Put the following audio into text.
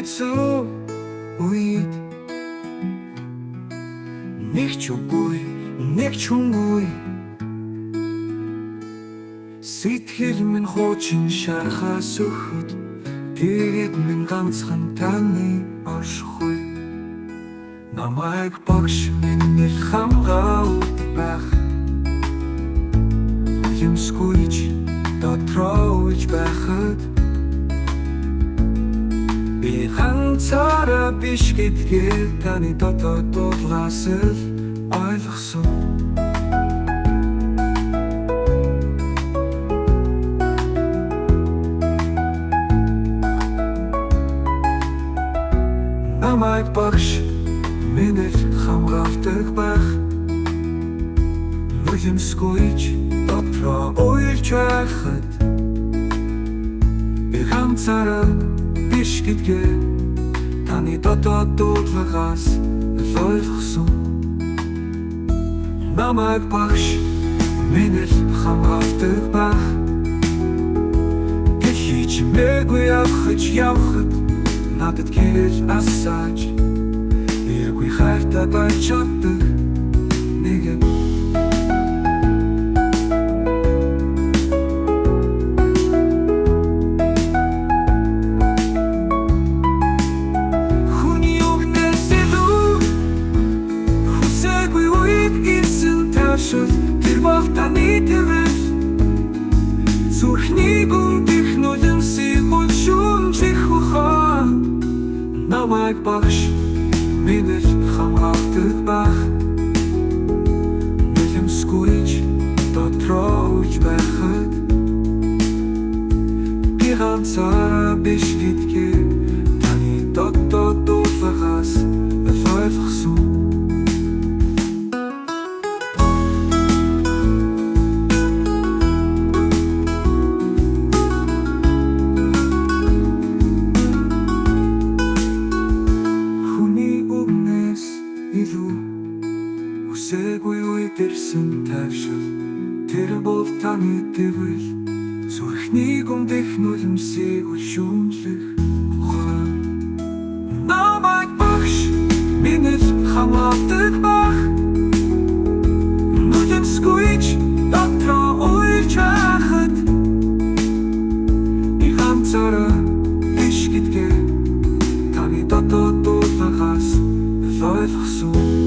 хэцүү үед нэг ч үгүй, нэг ч хүнгүй сэтгэл минь хуучин шархаас өгөхөд тэгээд минь ганцхан таны оршихгүй намайг багш минь хамгаалт байх юмскүйч дотрооч байхад би ганцаараа биш гэдгээ таны дотоод дуулаас л ойлгосон намайг багш минь хамгаалдаг байх юмскүйч дотроо уйлж байхад би ганцаараа биш гэдгээ таны дотоод дуулаас ойлгосон намайг багш минь хамгаалдаг байх гэхий чимээгүй явхад надад гэрэл асааж эргүй хайртай байж чаддаг нэгэн хүний үгнээс илүү хүсээгүй үед ирсэн таашил тэр бол таны тэвэл зүрхний гүндих нулимсыг хүлшүүнжих ухаан намайг багш минь хамгаалдаг байх нулимсгүйч дотрооч байхад би ганцаараа биш гэдгээ таны дотоод дуулаас ойлгосон хүсээгүй үед ирсэн таашил тэр бол таны тэвэл зүрхний гүндих нулимсыг хүлшүүнжих ухаан намайг багш минь хамгаалдаг байх нулимсгүйч дотроо уйлж байхад би ганцаараа биш гэдгээ таны дотоод дуулаас ойлгосон